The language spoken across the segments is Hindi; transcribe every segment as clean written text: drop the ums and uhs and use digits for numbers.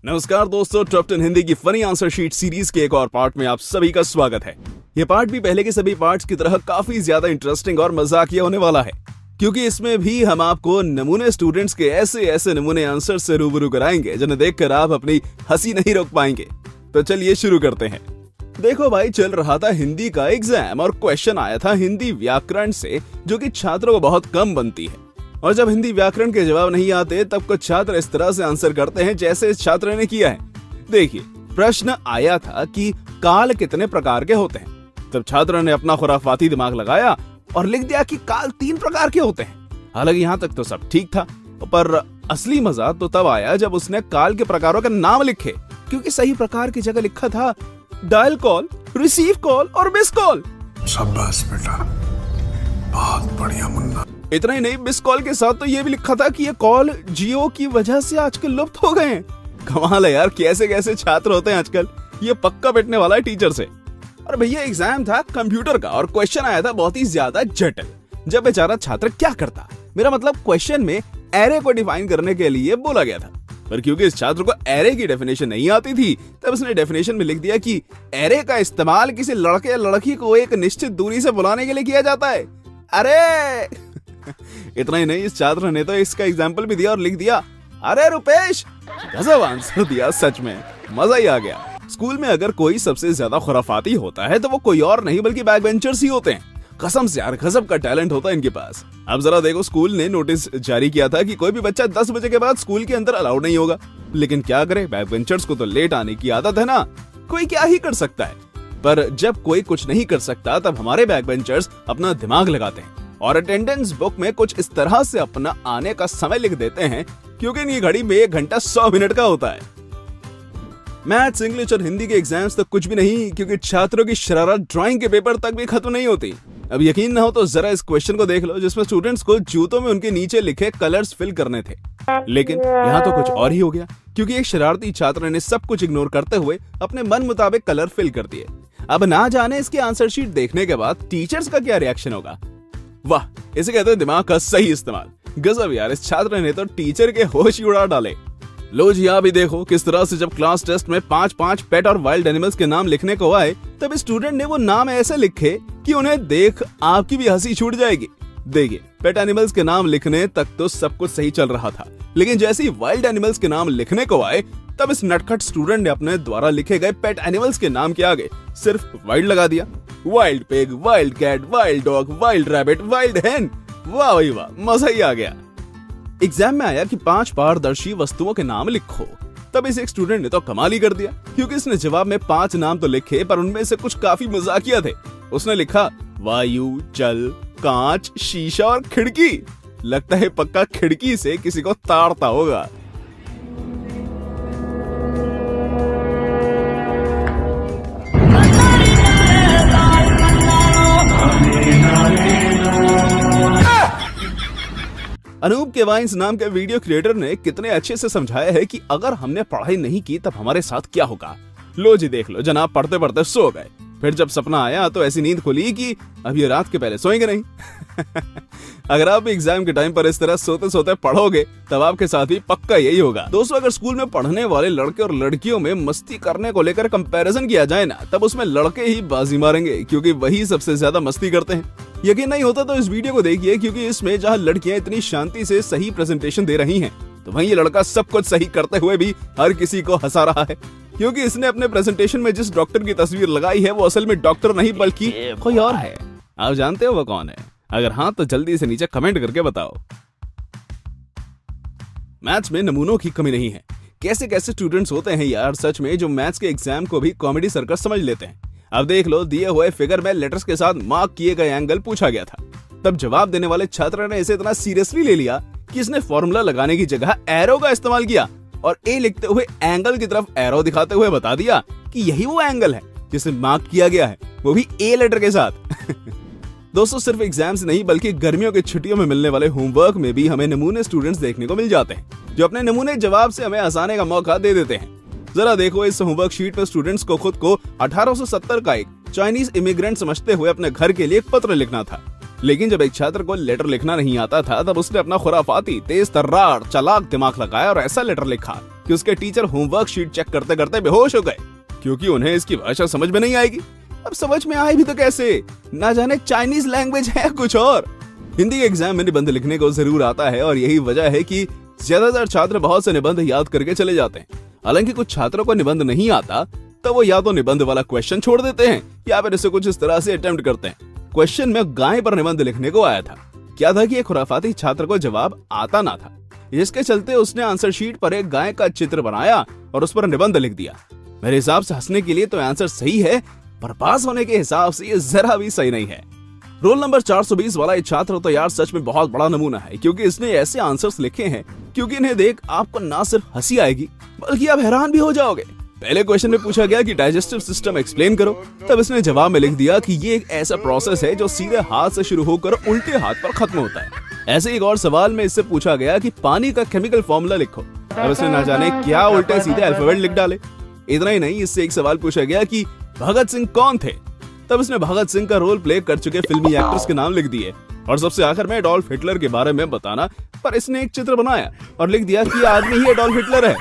नमस्कार दोस्तों, टॉप 10 हिंदी की फनी आंसर शीट सीरीज के एक और पार्ट में आप सभी का स्वागत है। ये पार्ट भी पहले के सभी पार्ट्स की तरह काफी ज्यादा इंटरेस्टिंग और मजाकिया होने वाला है, क्योंकि इसमें भी हम आपको नमूने स्टूडेंट्स के ऐसे नमूने आंसर से रूबरू कराएंगे जिन्हें देखकर आप अपनी हंसी नहीं रोक पाएंगे। तो चलिए शुरू करते हैं। देखो भाई, चल रहा था हिंदी का एग्जाम और क्वेश्चन आया था हिंदी व्याकरण से, जो कि छात्रों को बहुत कम बनती है। और जब हिंदी व्याकरण के जवाब नहीं आते तब कुछ छात्र इस तरह से आंसर करते हैं जैसे इस छात्र ने किया है। देखिए, प्रश्न आया था कि काल कितने प्रकार के होते हैं। तब छात्र ने अपना खुराफाती दिमाग लगाया और लिख दिया कि काल 3 प्रकार के होते हैं। हालांकि यहाँ तक तो सब ठीक था, पर असली मजा तो तब आया जब उसने काल के प्रकारों के नाम लिखे, क्योंकि सही प्रकार की जगह लिखा था डायल कॉल, रिसीव कॉल और मिस कॉल। शाबाश बेटा, बहुत बढ़िया मुन्ना। इतना ही नहीं, मिस कॉल के साथ तो ये भी लिखा था कि ये कॉल जियो की वजह से आजकल लुप्त हो गए हैं। कमाल है यार, कैसे कैसे छात्र होते हैं आजकल। ये पक्का पिटने वाला है टीचर से। और भैया, एग्जाम था कंप्यूटर का और क्वेश्चन आया था बहुत ही ज्यादा जटिल। जब बेचारा छात्र क्या करता, मेरा मतलब क्वेश्चन में एरे को डिफाइन करने के लिए बोला गया था, पर क्योंकि इस छात्र को एरे की डेफिनेशन नहीं आती थी, तब उसने डेफिनेशन में लिख दिया कि एरे का इस्तेमाल किसी लड़के या लड़की को एक निश्चित दूरी से बुलाने के लिए किया जाता है। अरे इतना ही नहीं, इस छात्र ने तो इसका एग्जाम्पल भी दिया और लिख दिया, अरे रुपेश। गजब आंसर दिया, सच में मजा ही आ गया। स्कूल में अगर कोई सबसे ज्यादा खुराफाती होता है तो वो कोई और नहीं बल्कि बैक बेंचर्स ही होते हैं। कसम से यार, गजब का टैलेंट होता है इनके पास। अब जरा देखो, स्कूल ने नोटिस जारी किया था कि कोई भी बच्चा 10 बजे के बाद स्कूल के अंदर अलाउड नहीं होगा। लेकिन क्या करे, बैक बेंचर्स को तो लेट आने की आदत है ना, कोई क्या ही कर सकता है। पर जब कोई कुछ नहीं कर सकता तब हमारे बैक बेंचर्स अपना दिमाग लगाते हैं और अटेंडेंस बुक में कुछ इस तरह से अपना आने का समय लिख देते हैं, क्योंकि इनकी घड़ी में 1 घंटा 100 मिनट का होता है। मैथ्स, इंग्लिश और हिंदी के एग्जाम्स तक कुछ भी नहीं, क्योंकि छात्रों की शरारत ड्राइंग के पेपर तक भी खत्म नहीं होती। अब यकीन ना हो तो जरा इस क्वेश्चन को देख लो, जिसमें स्टूडेंट्स को जूतों में उनके नीचे लिखे कलर्स फिल करने थे। लेकिन यहाँ तो कुछ और ही हो गया, क्योंकि एक शरारती छात्र ने सब कुछ इग्नोर करते हुए अपने मन मुताबिक कलर फिल कर दिए। अब ना जाने इसके आंसर शीट देखने के बाद टीचर्स का क्या रिएक्शन होगा। वाह, इसे कहते हैं दिमाग का सही इस्तेमाल। गजब यार, इस छात्र ने तो टीचर के होश ही उड़ा डाले। लो जी, यहाँ भी देखो किस तरह से जब क्लास टेस्ट में 5-5 पेट और वाइल्ड एनिमल्स के नाम लिखने को आए, तब स्टूडेंट ने वो नाम ऐसे लिखे कि उन्हें देख आपकी भी हंसी छूट जाएगी। देखिए, पेट एनिमल्स के नाम लिखने तक तो सब कुछ सही चल रहा था, लेकिन जैसे ही वाइल्ड एनिमल्स के नाम लिखने को आए, तब इस नटखट स्टूडेंट ने अपने द्वारा लिखे गए पेट एनिमल्स के नाम के आगे सिर्फ वाइल्ड लगा दिया। Wild pig, wild cat, wild dog, wild rabbit, wild hen. वाह भाई वाह, मजा ही आ गया। एग्जाम में आया कि 5 पारदर्शी वस्तुओं के नाम लिखो, तब इस एक स्टूडेंट ने तो कमाल ही कर दिया, क्योंकि इसने जवाब में 5 नाम तो लिखे, पर उनमें से कुछ काफी मजाकिया थे। उसने लिखा वायु, जल, कांच, शीशा और खिड़की। लगता है पक्का खिड़की से किसी को ताड़ता होगा। अनूप के वाइन्स नाम के वीडियो क्रिएटर ने कितने अच्छे से समझाया है कि अगर हमने पढ़ाई नहीं की तब हमारे साथ क्या होगा। लो जी देख लो, जनाब पढ़ते पढ़ते सो गए, फिर जब सपना आया तो ऐसी नींद खुली कि अब ये रात के पहले सोएंगे नहीं। अगर आप एग्जाम के टाइम पर इस तरह सोते सोते पढ़ोगे तब आपके साथ भी पक्का यही होगा। दोस्तों, अगर स्कूल में पढ़ने वाले लड़के और लड़कियों में मस्ती करने को लेकर कंपैरिजन किया जाए ना, तब उसमें लड़के ही बाजी मारेंगे, क्योंकि वही सबसे ज्यादा मस्ती करते हैं। यकीन नहीं होता तो इस वीडियो को देखिए, क्योंकि इसमें जहाँ लड़कियां इतनी शांति से सही प्रेजेंटेशन दे रही हैं, तो वहीं ये लड़का सब कुछ सही करते हुए भी हर किसी को हंसा रहा है, क्योंकि इसने अपने प्रेजेंटेशन में जिस डॉक्टर की तस्वीर लगाई है वो असल में डॉक्टर नहीं बल्कि कोई और है। आप जानते हो वो कौन है? अगर हाँ तो जल्दी से नीचे कमेंट करके बताओ। मैथ्स में नमूनों की कमी नहीं है। कैसे कैसे स्टूडेंट्स होते हैं यार, सच में, जो मैथ्स के एग्जाम को भी कॉमेडी सर्कस समझ लेते हैं। अब देख लो, दिए हुए फिगर में लेटर्स के साथ मार्क किए गए एंगल पूछा गया था। तब जवाब देने वाले छात्र ने इसे इतना सीरियसली ले लिया कि इसने फॉर्मूला लगाने की जगह एरो का इस्तेमाल किया और ए लिखते हुए एंगल की तरफ एरो दिखाते हुए बता दिया कि यही वो एंगल है जिसे मार्क किया गया है, वो भी ए लेटर के साथ। दोस्तों, सिर्फ एग्जाम्स नहीं बल्कि गर्मियों की छुट्टियों में मिलने वाले होमवर्क में भी हमें नमूने स्टूडेंट्स देखने को मिल जाते हैं, जो अपने नमूने जवाब से हमें हंसाने का मौका दे देते हैं। जरा देखो, इस होमवर्क शीट में स्टूडेंट्स को खुद को 1870 का एक चाइनीज इमिग्रेंट समझते हुए अपने घर के लिए एक पत्र लिखना था। लेकिन जब एक छात्र को लेटर लिखना नहीं आता था, तब उसने अपना खुराफाती, तेज तर्रार, चालाक दिमाग लगाया और ऐसा लेटर लिखा कि उसके टीचर होमवर्क शीट चेक करते करते बेहोश हो गए, क्योंकि उन्हें इसकी भाषा समझ में नहीं आएगी। अब समझ में आए भी तो कैसे, ना जाने चाइनीज लैंग्वेज है कुछ और। हिंदी के एग्जाम में निबंध लिखने को जरूर आता है और यही वजह है कि ज्यादातर छात्र बहुत से निबंध याद करके चले जाते हैं। हालांकि कुछ छात्रों को निबंध नहीं आता तो वो या तो निबंध वाला क्वेश्चन छोड़ देते हैं या फिर इसे कुछ इस तरह से अटेम्प्ट करते हैं। क्वेश्चन में गाय पर निबंध लिखने को आया था। क्या था कि एक खुराफाती छात्र को जवाब आता ना था, जिसके चलते उसने आंसर शीट पर एक गाय का चित्र बनाया और उस पर निबंध लिख दिया। मेरे हिसाब से हंसने के लिए तो आंसर सही है, पर पास होने के हिसाब से ये जरा भी सही नहीं है। रोल नंबर 420 वाला ये छात्र तो यार सच में बहुत बड़ा नमूना है, क्योंकि इसने ऐसे आंसर्स लिखे हैं क्योंकि इन्हें देख आपको ना सिर्फ हंसी आएगी बल्कि आप हैरान भी हो जाओगे। पहले क्वेश्चन में पूछा गया कि डाइजेस्टिव सिस्टम एक्सप्लेन करो, तब इसने जवाब में लिख दिया कि ये एक ऐसा प्रोसेस है जो सीधे हाथ से शुरू होकर उल्टे हाथ पर खत्म होता है। ऐसे एक और सवाल में इससे पूछा गया कि पानी का केमिकल फॉर्मूला लिखो, तब इसने ना जाने क्या उल्टे सीधे अल्फाबेट लिख डाले। इतना ही नहीं, इससे एक सवाल पूछा गया कि भगत सिंह कौन थे, तब इसने भगत सिंह का रोल प्ले कर चुके फिल्मी एक्टर्स के नाम लिख दिए। और सबसे आखिर में एडोल्फ हिटलर के बारे में बताना, पर इसने एक चित्र बनाया और लिख दिया कि आदमी ही एडोल्फ हिटलर है।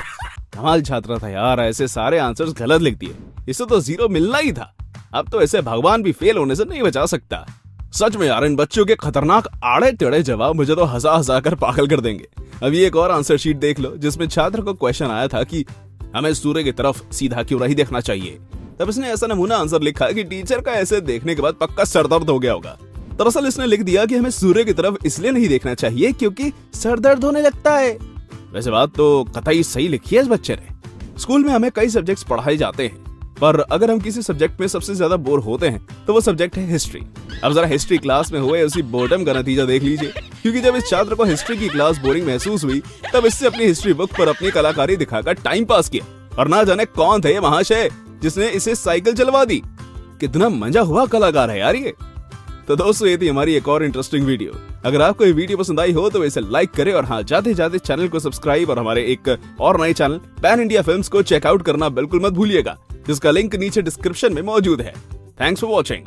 कमाल छात्र था यार, ऐसे सारे आंसर्स गलत लिख दिए। इससे तो 0 मिलना ही था। अब तो ऐसे भगवान भी फेल होने से नहीं बचा सकता। सच में यार, इन बच्चों के खतरनाक आड़े टेढ़े जवाब मुझे तो हंसा हंसा कर पागल कर देंगे। अभी एक और आंसर शीट देख लो, जिसमें छात्र को क्वेश्चन आया था कि हमें सूर्य की तरफ सीधा क्यों नहीं देखना चाहिए। तब इसने ऐसा नमूना आंसर लिखा कि टीचर का ऐसे देखने के बाद पक्का सर दर्द हो गया होगा। दरअसल इसने लिख दिया कि हमें सूर्य की तरफ इसलिए नहीं देखना चाहिए क्योंकि सर दर्द होने लगता है। वैसे बात तो कतई सही लिखी है इस बच्चे ने। स्कूल में हमें कई सब्जेक्ट्स पढ़ाए जाते हैं, पर अगर हम किसी सब्जेक्ट में सबसे ज्यादा बोर होते हैं तो वो सब्जेक्ट है हिस्ट्री। अब जरा हिस्ट्री क्लास में हुए उसी बोर्डम का नतीजा देख लीजिए, क्योंकि जब इस छात्र को हिस्ट्री की क्लास बोरिंग महसूस हुई तब इससे अपनी हिस्ट्री बुक पर अपनी कलाकारी दिखाकर टाइम पास किया। और ना जाने कौन थे महाशय जिसने इसे साइकिल चलवा दी। कितना मजा हुआ कलाकार है यार ये। तो दोस्तों, ये थी हमारी एक और इंटरेस्टिंग वीडियो। अगर आपको ये वीडियो पसंद आई हो तो इसे लाइक करें और हाँ, जाते जाते चैनल को सब्सक्राइब और हमारे एक और नए चैनल पैन इंडिया फिल्म्स को चेकआउट करना बिल्कुल मत भूलिएगा, जिसका लिंक नीचे डिस्क्रिप्शन में मौजूद है। Thanks for watching.